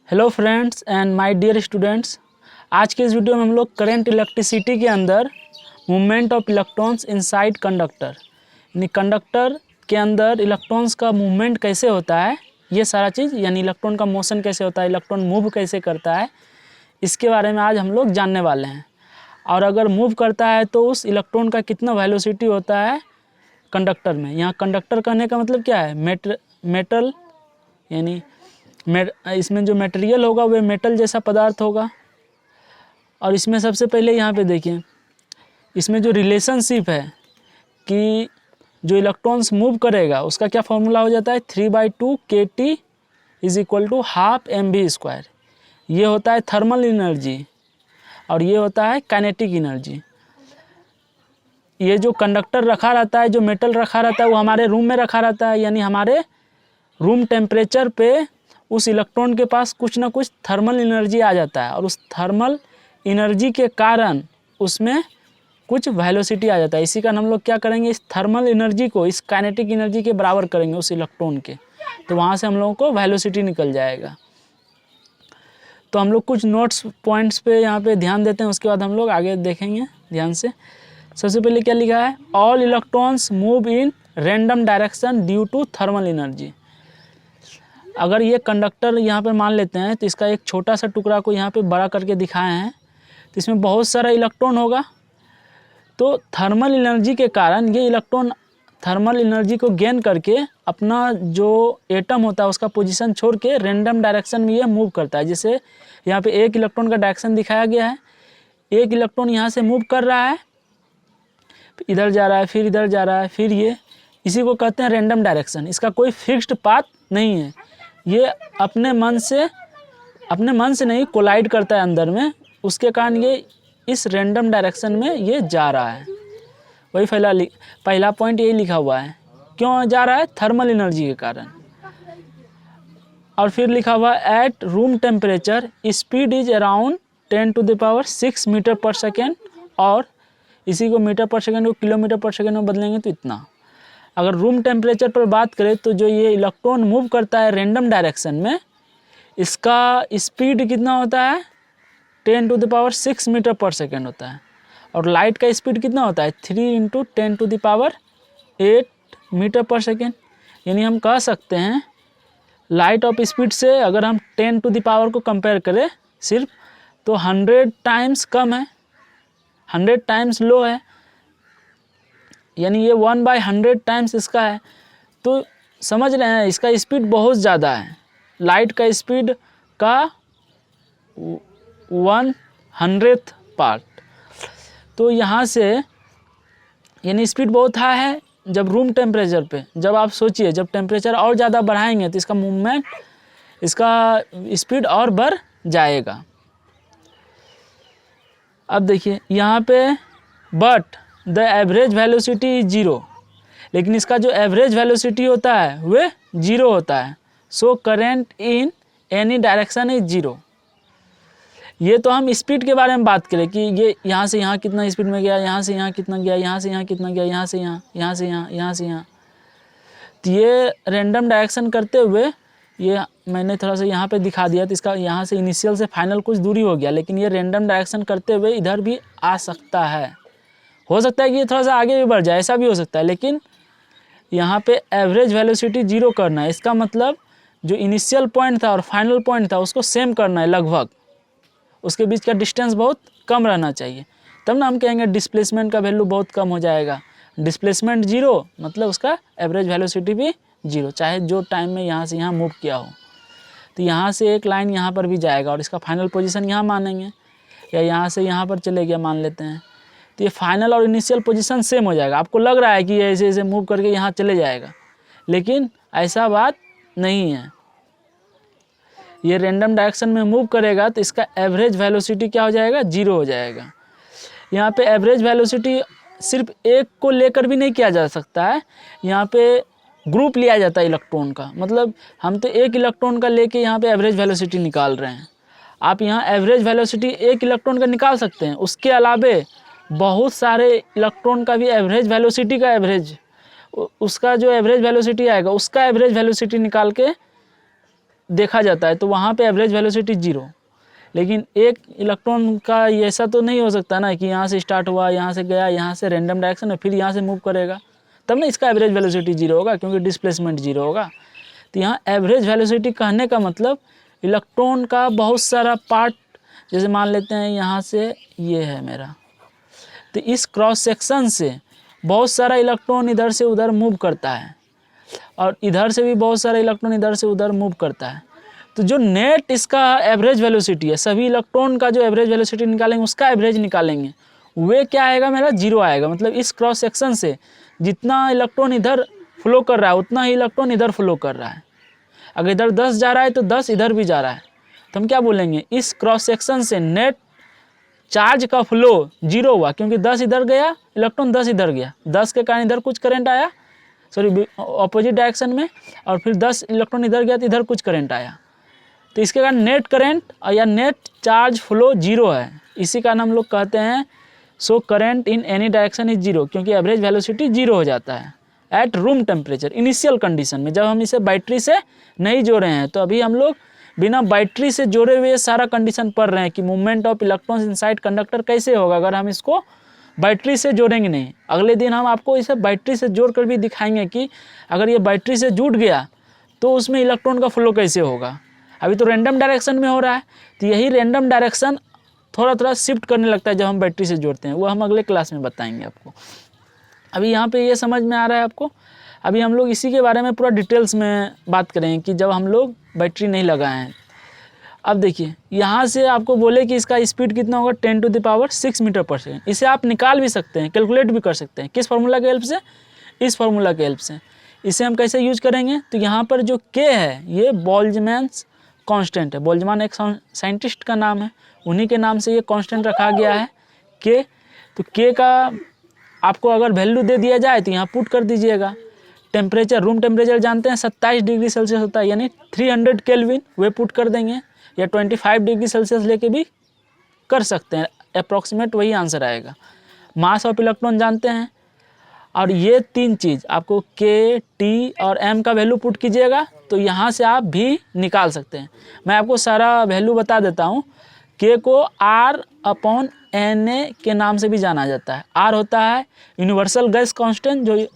Hello friends and my dear students. आज के इस वीडियो में हम लोग करंट इलेक्ट्रिसिटी के अंदर movement of electrons inside conductor यानी कंडक्टर के अंदर इलेक्ट्रॉन्स का मूवमेंट कैसे होता है, ये सारा चीज़ यानी इलेक्ट्रॉन का मोशन कैसे होता है, इलेक्ट्रॉन मूव कैसे करता है, इसके बारे में आज हम लोग जानने वाले हैं। और अगर मूव करता है तो उस इलेक्ट्रॉन का कितना वेलोसिटी होता है कंडक्टर में। यहाँ कंडक्टर कहने का मतलब क्या है, मेटल यानी इसमें जो मटेरियल होगा वह मेटल जैसा पदार्थ होगा। और इसमें सबसे पहले यहाँ पे देखिए, इसमें जो रिलेशनशिप है कि जो इलेक्ट्रॉन्स मूव करेगा उसका क्या फॉर्मूला हो जाता है, 3/2 kT is equal to half mv²। ये होता है थर्मल एनर्जी और ये होता है काइनेटिक एनर्जी। ये जो कंडक्टर रखा रहता है, जो मेटल रखा रहता है, वो हमारे रूम में रखा रहता है, यानी हमारे रूम टेम्परेचर पे उस इलेक्ट्रॉन के पास कुछ ना कुछ थर्मल एनर्जी आ जाता है और उस थर्मल एनर्जी के कारण उसमें कुछ वेलोसिटी आ जाता है। इसी कारण हम लोग क्या करेंगे, इस थर्मल एनर्जी को इस काइनेटिक एनर्जी के बराबर करेंगे उस इलेक्ट्रॉन के, तो वहाँ से हम लोगों को वेलोसिटी निकल जाएगा। तो हम लोग कुछ नोट्स पॉइंट्स पे यहाँ पे ध्यान देते हैं, उसके बाद हम लोग आगे देखेंगे ध्यान से। सबसे पहले क्या लिखा है, all electrons move in random direction due to thermal energy. अगर ये कंडक्टर यहाँ पे मान लेते हैं तो इसका एक छोटा सा टुकड़ा को यहाँ पे बड़ा करके दिखाए हैं, तो इसमें बहुत सारा इलेक्ट्रॉन होगा। तो थर्मल एनर्जी के कारण ये इलेक्ट्रॉन थर्मल एनर्जी को गेन करके अपना जो एटम होता है उसका पोजीशन छोड़ के रैंडम डायरेक्शन में ये मूव करता है। जैसे यहाँ पे एक इलेक्ट्रॉन का डायरेक्शन दिखाया गया है, एक इलेक्ट्रॉन यहाँ से मूव कर रहा है, इधर जा रहा है, फिर इधर जा रहा है, फिर ये, इसी को कहते हैं रैंडम डायरेक्शन। इसका कोई फिक्स्ड पाथ नहीं है, ये अपने मन से नहीं कोलाइड करता है अंदर में, उसके कारण ये इस रैंडम डायरेक्शन में ये जा रहा है। वही पहला पॉइंट यही लिखा हुआ है, क्यों जा रहा है, थर्मल एनर्जी के कारण। और फिर लिखा हुआ है at room temperature speed is around 10⁶ meter per second, और इसी को मीटर पर सेकेंड को किलोमीटर पर सेकेंड में बदलेंगे तो इतना। अगर रूम टेम्परेचर पर बात करें तो जो ये इलेक्ट्रॉन मूव करता है रैंडम डायरेक्शन में, इसका स्पीड कितना होता है, 10⁶ मीटर पर सेकेंड होता है। और लाइट का स्पीड कितना होता है, 3 × 10⁸ मीटर पर सेकेंड। यानी हम कह सकते हैं लाइट ऑफ स्पीड से अगर हम 10 को कंपेयर करें सिर्फ, तो 100 टाइम्स कम है, 100 टाइम्स लो है, यानी ये 1/100 टाइम्स इसका है। तो समझ रहे हैं इसका स्पीड बहुत ज़्यादा है, लाइट का स्पीड का 1/100th पार्ट। तो यहाँ से यानी स्पीड बहुत हाई है जब रूम टेम्परेचर पे। जब आप सोचिए जब टेम्परेचर और ज़्यादा बढ़ाएंगे तो इसका मूवमेंट, इसका स्पीड और बढ़ जाएगा। अब देखिए यहाँ पे but the average velocity is 0, लेकिन इसका जो एवरेज वेलोसिटी होता है वह 0 होता है। So current in any direction is 0। ये तो हम स्पीड के बारे में बात करें कि ये यहाँ से यहाँ कितना स्पीड में गया, यहाँ से यहाँ कितना गया, यहाँ से यहाँ कितना गया, यहाँ से यहाँ, यहाँ से यहाँ, यहाँ से यहाँ। तो ये रैंडम डायरेक्शन करते हुए, ये मैंने थोड़ा सा यहाँ पे दिखा दिया, तो इसका यहाँ से इनिशियल से फाइनल कुछ दूरी हो गया, लेकिन ये रैंडम डायरेक्शन करते हुए इधर भी आ सकता है। हो सकता है कि ये थोड़ा सा आगे भी बढ़ जाए, ऐसा भी हो सकता है, लेकिन यहाँ पे एवरेज वेलोसिटी 0 करना है। इसका मतलब जो इनिशियल पॉइंट था और फाइनल पॉइंट था उसको सेम करना है लगभग, उसके बीच का डिस्टेंस बहुत कम रहना चाहिए, तब ना हम कहेंगे डिस्प्लेसमेंट का वैल्यू बहुत कम हो जाएगा। डिस्प्लेसमेंट 0 मतलब उसका एवरेज वेलोसिटी भी 0, चाहे जो टाइम में यहाँ से यहाँ मूव किया हो। तो यहाँ से एक लाइन यहाँ पर भी जाएगा और इसका फाइनल पोजीशन यहाँ मानेंगे, या यहाँ से यहाँ पर चले गया मान लेते हैं, तो ये फाइनल और इनिशियल पोजीशन सेम हो जाएगा। आपको लग रहा है कि ऐसे ऐसे मूव करके यहाँ चले जाएगा, लेकिन ऐसा बात नहीं है। ये रैंडम डायरेक्शन में मूव करेगा तो इसका एवरेज वेलोसिटी क्या हो जाएगा, 0 हो जाएगा। यहाँ पे एवरेज वेलोसिटी सिर्फ एक को लेकर भी नहीं किया जा सकता है, यहाँ पे ग्रुप लिया जाता है इलेक्ट्रॉन का। मतलब हम तो एक इलेक्ट्रॉन का लेके यहाँ पे एवरेज वेलोसिटी निकाल रहे हैं। आप यहाँ एवरेज वेलोसिटी एक इलेक्ट्रॉन का निकाल सकते हैं, उसके अलावे बहुत सारे इलेक्ट्रॉन का भी एवरेज वेलोसिटी का उसका जो एवरेज वेलोसिटी आएगा उसका एवरेज वेलोसिटी निकाल के देखा जाता है तो वहाँ पे एवरेज वेलोसिटी 0। लेकिन एक इलेक्ट्रॉन का ऐसा तो नहीं हो सकता ना कि यहाँ से स्टार्ट हुआ, यहाँ से गया, यहाँ से रैंडम डायरेक्शन में, फिर यहाँ से मूव करेगा, तब ना इसका एवरेज वेलोसिटी 0 होगा, क्योंकि डिस्प्लेसमेंट 0 होगा। तो यहाँ एवरेज वेलोसिटी कहने का मतलब इलेक्ट्रॉन का बहुत सारा पार्ट, जैसे मान लेते हैं यहाँ से ये है मेरा, तो इस क्रॉस सेक्शन से बहुत सारा इलेक्ट्रॉन इधर से उधर मूव करता है और इधर से भी बहुत सारा इलेक्ट्रॉन इधर से उधर मूव करता है। तो जो नेट इसका एवरेज वेलोसिटी है, सभी इलेक्ट्रॉन का जो एवरेज वेलोसिटी निकालेंगे उसका एवरेज निकालेंगे, वे क्या आएगा मेरा 0 आएगा। मतलब इस क्रॉस सेक्शन से जितना इलेक्ट्रॉन इधर फ्लो कर रहा है उतना ही इलेक्ट्रॉन इधर फ्लो कर रहा है। अगर इधर 10 जा रहा है तो 10 इधर भी जा रहा है, तो हम क्या बोलेंगे, इस क्रॉस सेक्शन से नेट चार्ज का फ्लो 0 हुआ, क्योंकि 10 इधर गया इलेक्ट्रॉन, 10 इधर गया, 10 के कारण इधर कुछ करंट आया, सॉरी ऑपोजिट डायरेक्शन में, और फिर 10 इलेक्ट्रॉन इधर गया तो इधर कुछ करंट आया। तो इसके कारण नेट करंट या नेट चार्ज फ्लो 0 है। इसी कारण हम लोग कहते हैं so current in any direction is 0, क्योंकि एवरेज वेलोसिटी 0 हो जाता है at room temperature initial condition में। जब हम इसे बैटरी से नहीं जोड़े हैं, तो अभी हम लोग बिना बैटरी से जोड़े हुए सारा कंडीशन पढ़ रहे हैं कि movement of electrons inside conductor कैसे होगा अगर हम इसको बैटरी से जोड़ेंगे नहीं। अगले दिन हम आपको इसे बैटरी से जोड़ कर भी दिखाएंगे कि अगर ये बैटरी से जुड़ गया तो उसमें इलेक्ट्रॉन का फ्लो कैसे होगा। अभी तो रैंडम डायरेक्शन में हो रहा है, तो यही रैंडम डायरेक्शन थोड़ा थोड़ा शिफ्ट करने लगता है जब हम बैटरी से जोड़ते हैं, वो हम अगले क्लास में बताएंगे आपको। अभी यहाँ पे ये समझ में आ रहा है आपको। अभी हम लोग इसी के बारे में पूरा डिटेल्स में बात करेंगे कि जब हम लोग बैटरी नहीं लगाए हैं। अब देखिए यहाँ से आपको बोले कि इसका स्पीड कितना होगा 10⁻⁶ मीटर पर सेकेंड। इसे आप निकाल भी सकते हैं, कैलकुलेट भी कर सकते हैं। किस फार्मूला के हेल्प से? इस फार्मूला के हेल्प से। इसे हम कैसे यूज करेंगे, तो यहाँ पर जो के है ये बोल्ट्जमैन्स कांस्टेंट है। बोल्ट्जमान एक साइंटिस्ट का नाम है, उन्हीं के नाम से ये कांस्टेंट रखा गया है के। तो के का आपको अगर वैल्यू दे दिया जाए तो यहाँ पुट कर दीजिएगा। टेम्परेचर, रूम टेम्परेचर जानते हैं 27 डिग्री सेल्सियस होता है, यानी 300 केल्विन, वे पुट कर देंगे, या 25 डिग्री सेल्सियस लेके भी कर सकते हैं, अप्रॉक्सीमेट वही आंसर आएगा। मास ऑफ इलेक्ट्रॉन जानते हैं, और ये तीन चीज़ आपको के, टी और एम का वैल्यू पुट कीजिएगा तो यहाँ से आप भी निकाल सकते हैं। मैं आपको सारा वैल्यू बता देता हूँ। के को R/Na के नाम से भी जाना जाता है। R होता है यूनिवर्सल गैस कांस्टेंट, जो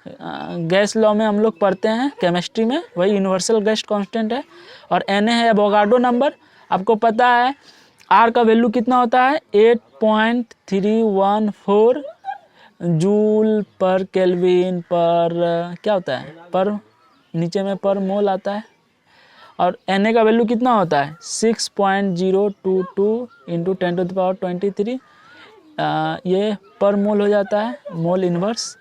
गैस लॉ में हम लोग पढ़ते हैं केमिस्ट्री में, वही यूनिवर्सल गैस कांस्टेंट है। और Na है एवोगाड्रो नंबर। आपको पता है R का वैल्यू कितना होता है 8.314 जूल पर केल्विन पर क्या होता है, पर नीचे में पर मोल आता है। और Na का वैल्यू कितना होता है 6.022 इंटू 10⁻23, ये पर मोल हो जाता है, मोल इन्वर्स।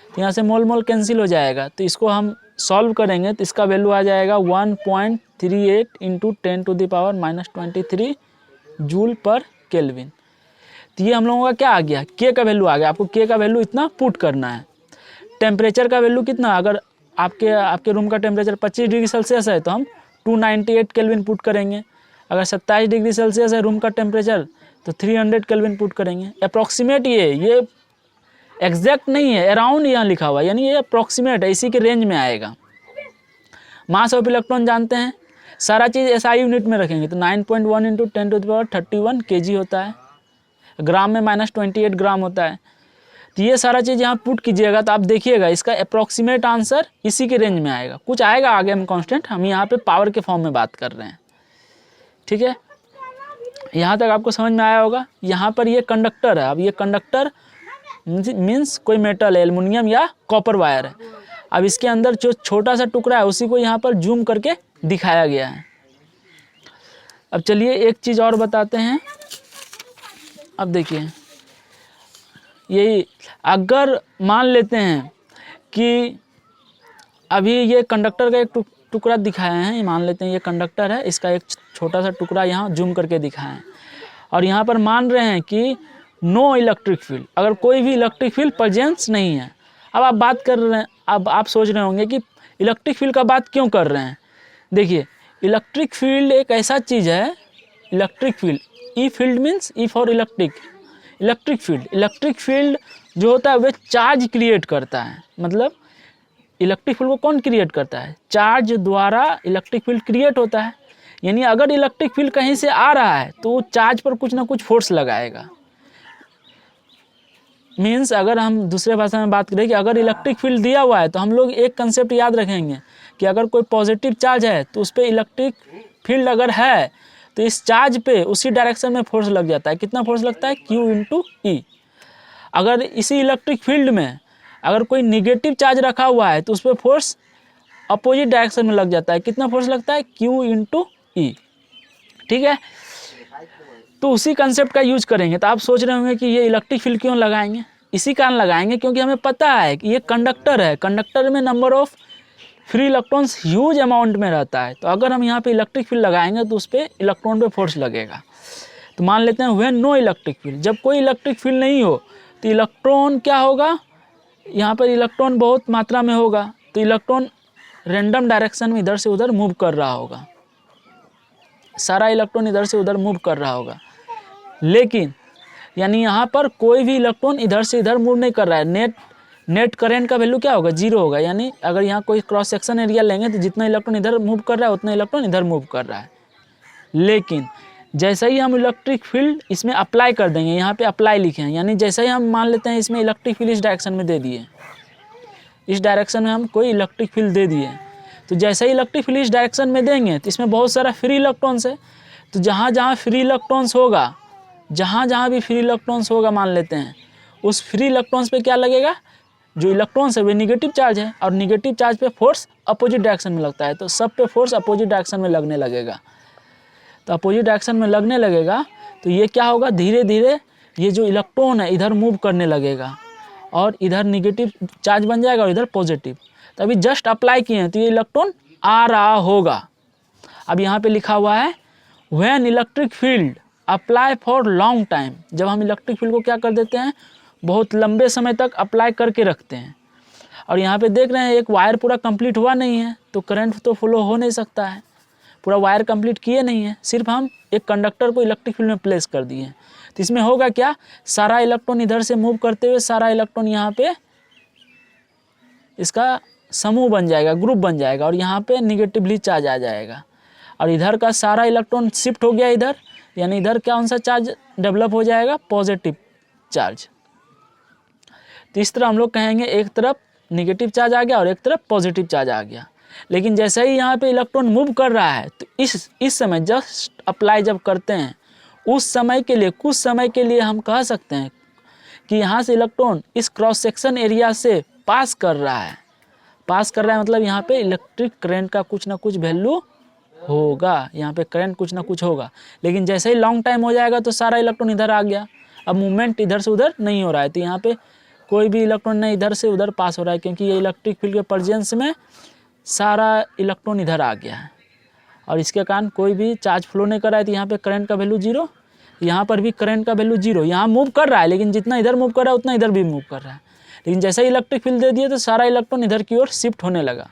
तो यहाँ से मोल मोल कैंसिल हो जाएगा, तो इसको हम सॉल्व करेंगे तो इसका वैल्यू आ जाएगा 1.38 इंटू 10⁻⁻23 जूल पर केल्विन। तो ये हम लोगों का क्या आ गया, के का वैल्यू आ गया। आपको के का वैल्यू इतना पुट करना है। टेम्परेचर का वैल्यू कितना, अगर आपके रूम का टेम्परेचर 25 डिग्री सेल्सियस है तो हम 298 केल्विन पुट करेंगे। अगर 27 डिग्री सेल्सियस है रूम का टेम्परेचर तो 300 केल्विन पुट करेंगे। अप्रॉक्सीमेट ये एग्जैक्ट नहीं है, अराउंड यहाँ लिखा हुआ है, यानी ये अप्रॉक्सीमेट है, इसी के रेंज में आएगा। मास ऑफ इलेक्ट्रॉन जानते हैं, सारा चीज़ SI यूनिट में रखेंगे तो 9.1 इंटू 10⁻31 kg होता है। ग्राम में -28 ग्राम होता है। तो ये सारा चीज़ यहाँ पुट कीजिएगा तो आप देखिएगा इसका अप्रॉक्सीमेट आंसर इसी के रेंज में आएगा। कुछ आएगा आगे हम कांस्टेंट, हम यहाँ पे पावर के फॉर्म में बात कर रहे हैं, ठीक है। यहाँ तक आपको समझ में आया होगा। यहाँ पर ये कंडक्टर है। अब ये कंडक्टर मीन्स कोई मेटल है, एल्युमिनियम या कॉपर वायर है। अब इसके अंदर जो छोटा सा टुकड़ा है उसी को यहाँ पर जूम करके दिखाया गया है। अब चलिए एक चीज़ और बताते हैं। अब देखिए यही, अगर मान लेते हैं कि अभी ये कंडक्टर का एक टुकड़ा दिखाए हैं, मान लेते हैं ये कंडक्टर है, इसका एक छोटा सा टुकड़ा यहाँ जूम करके दिखाए हैं, और यहाँ पर मान रहे हैं कि नो इलेक्ट्रिक फील्ड, अगर कोई भी इलेक्ट्रिक फील्ड प्रेजेंस नहीं है। अब आप बात कर रहे हैं, अब आप सोच रहे होंगे कि इलेक्ट्रिक फील्ड का बात क्यों कर रहे हैं। देखिए इलेक्ट्रिक फील्ड एक ऐसा चीज़ है, electric field, E field means E for electric field जो होता है वह चार्ज क्रिएट करता है। मतलब इलेक्ट्रिक फील्ड को कौन क्रिएट करता है? चार्ज द्वारा इलेक्ट्रिक फील्ड क्रिएट होता है। यानी अगर इलेक्ट्रिक फील्ड कहीं से आ रहा है तो चार्ज पर कुछ ना कुछ फोर्स लगाएगा। मीन्स अगर हम दूसरे भाषा में बात करें कि अगर इलेक्ट्रिक फील्ड दिया हुआ है तो हम लोग एक कंसेप्ट याद रखेंगे कि अगर कोई पॉजिटिव चार्ज है तो उस पर इलेक्ट्रिक फील्ड अगर है तो इस चार्ज पे उसी डायरेक्शन में फोर्स लग जाता है। कितना फोर्स लगता है? Q इंटू ई। अगर इसी इलेक्ट्रिक फील्ड में अगर कोई निगेटिव चार्ज रखा हुआ है तो उस पर फोर्स अपोजिट डायरेक्शन में लग जाता है। कितना फोर्स लगता है? Q इंटू ई। ठीक है, तो उसी कंसेप्ट का यूज करेंगे। तो आप सोच रहे होंगे कि ये इलेक्ट्रिक फील्ड क्यों लगाएंगे? इसी कारण लगाएंगे क्योंकि हमें पता है कि ये कंडक्टर है, कंडक्टर में number of free electrons huge amount में रहता है। तो अगर हम यहाँ पे इलेक्ट्रिक फील्ड लगाएंगे तो उस पर इलेक्ट्रॉन पे फोर्स लगेगा। तो मान लेते हैं व्हेन नो इलेक्ट्रिक फील्ड, जब कोई इलेक्ट्रिक फील्ड नहीं हो तो इलेक्ट्रॉन क्या होगा? यहाँ पर इलेक्ट्रॉन बहुत मात्रा में होगा, तो इलेक्ट्रॉन रैंडम डायरेक्शन में इधर से उधर मूव कर रहा होगा, सारा इलेक्ट्रॉन इधर से उधर मूव कर रहा होगा। लेकिन यानी यहाँ पर कोई भी इलेक्ट्रॉन इधर से इधर मूव नहीं कर रहा है। नेट करंट का वैल्यू क्या होगा? 0 होगा। यानी अगर यहाँ कोई क्रॉस सेक्शन एरिया लेंगे तो जितना इलेक्ट्रॉन इधर मूव कर रहा है उतना इलेक्ट्रॉन इधर मूव कर रहा है। लेकिन जैसे ही हम इलेक्ट्रिक फील्ड इसमें अप्लाई कर देंगे, यहाँ पे अप्लाई लिखे हैं, यानी जैसे ही हम मान लेते हैं इसमें इलेक्ट्रिक फील्ड इस डायरेक्शन में दे दिए, इस डायरेक्शन में हम कोई इलेक्ट्रिक फील्ड दे दिए, तो जैसे ही इलेक्ट्रिक फील्ड इस डायरेक्शन में देंगे तो इसमें बहुत सारा फ्री इलेक्ट्रॉन्स है। तो जहाँ जहाँ फ्री इलेक्ट्रॉन्स होगा, जहाँ जहाँ भी फ्री इलेक्ट्रॉन्स होगा मान लेते हैं, उस फ्री इलेक्ट्रॉन्स पे क्या लगेगा? जो इलेक्ट्रॉन्स है वे निगेटिव चार्ज है, और निगेटिव चार्ज पे फोर्स अपोजिट डायरेक्शन में लगता है। तो सब पे फोर्स अपोजिट डायरेक्शन में लगने लगेगा। तो अपोजिट डायरेक्शन में लगने लगेगा तो ये क्या होगा? धीरे धीरे ये जो इलेक्ट्रॉन है इधर मूव करने लगेगा और इधर निगेटिव चार्ज बन जाएगा और इधर पॉजिटिव। तो अभी जस्ट अप्लाई किए हैं तो ये इलेक्ट्रॉन आ रहा होगा। अब यहाँ पे लिखा हुआ है when electric field apply for long time, जब हम इलेक्ट्रिक फील्ड को क्या कर देते हैं? बहुत लंबे समय तक अप्लाई करके रखते हैं। और यहाँ पे देख रहे हैं एक वायर पूरा कंप्लीट हुआ नहीं है, तो करंट तो फ्लो हो नहीं सकता है, पूरा वायर कंप्लीट किए नहीं है, सिर्फ हम एक कंडक्टर को इलेक्ट्रिक फील्ड में प्लेस कर दिए हैं। तो इसमें होगा क्या? सारा इलेक्ट्रॉन इधर से मूव करते हुए सारा इलेक्ट्रॉन यहाँ पे इसका समूह बन जाएगा, ग्रुप बन जाएगा, और यहाँ पे निगेटिवली चार्ज आ जाएगा। और इधर का सारा इलेक्ट्रॉन शिफ्ट हो गया इधर, यानी इधर कौन सा चार्ज डेवलप हो जाएगा? Positive charge. तो इस तरह हम लोग कहेंगे एक तरफ निगेटिव चार्ज आ गया और एक तरफ पॉजिटिव चार्ज आ गया। लेकिन जैसे ही यहाँ पे इलेक्ट्रॉन मूव कर रहा है तो इस समय जस्ट अप्लाई जब करते हैं उस समय के लिए, कुछ समय के लिए हम कह सकते हैं कि यहाँ से इलेक्ट्रॉन इस क्रॉस सेक्शन एरिया से पास कर रहा है। पास कर रहा है मतलब यहाँ पे इलेक्ट्रिक करंट का कुछ ना कुछ वैल्यू होगा, यहाँ पे करंट कुछ ना कुछ होगा। लेकिन जैसे ही लॉन्ग टाइम हो जाएगा तो सारा इलेक्ट्रॉन इधर आ गया, अब मूवमेंट इधर से उधर नहीं हो रहा है, तो यहाँ पे कोई भी इलेक्ट्रॉन नहीं इधर से उधर पास हो रहा है, क्योंकि ये इलेक्ट्रिक फील्ड के प्रेजेंस में सारा इलेक्ट्रॉन इधर आ गया है और इसके कारण कोई भी चार्ज फ्लो नहीं कर रहा है। तो यहाँ पे करंट का वैल्यू 0, यहाँ पर भी करंट का वैल्यू 0। यहाँ मूव कर रहा है लेकिन जितना इधर मूव कर रहा है उतना इधर भी मूव कर रहा है। लेकिन जैसे ही इलेक्ट्रिक फील्ड दे दिए तो सारा इलेक्ट्रॉन इधर की ओर शिफ्ट होने लगा।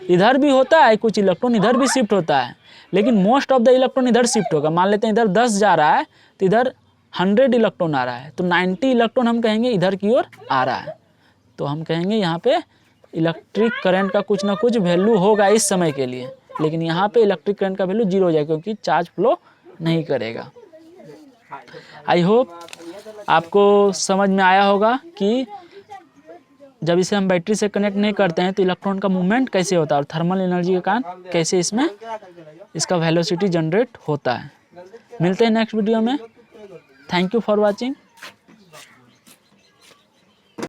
इधर भी होता है कुछ इलेक्ट्रॉन, इधर भी शिफ्ट होता है, लेकिन मोस्ट ऑफ द इलेक्ट्रॉन इधर शिफ्ट होगा। मान लेते हैं इधर 10 जा रहा है तो इधर 100 इलेक्ट्रॉन आ रहा है, तो 90 इलेक्ट्रॉन हम कहेंगे इधर की ओर आ रहा है। तो हम कहेंगे यहाँ पे इलेक्ट्रिक करंट का कुछ ना कुछ वैल्यू होगा इस समय के लिए, लेकिन यहाँ पे इलेक्ट्रिक करंट का वैल्यू 0 हो जाएगा क्योंकि चार्ज फ्लो नहीं करेगा। आई होप आपको समझ में आया होगा कि जब इसे हम बैटरी से कनेक्ट नहीं करते हैं तो इलेक्ट्रॉन का मूवमेंट कैसे होता है और थर्मल एनर्जी के कारण कैसे इसमें इसका वेलोसिटी जनरेट होता है। मिलते हैं नेक्स्ट वीडियो में। Thank you for watching.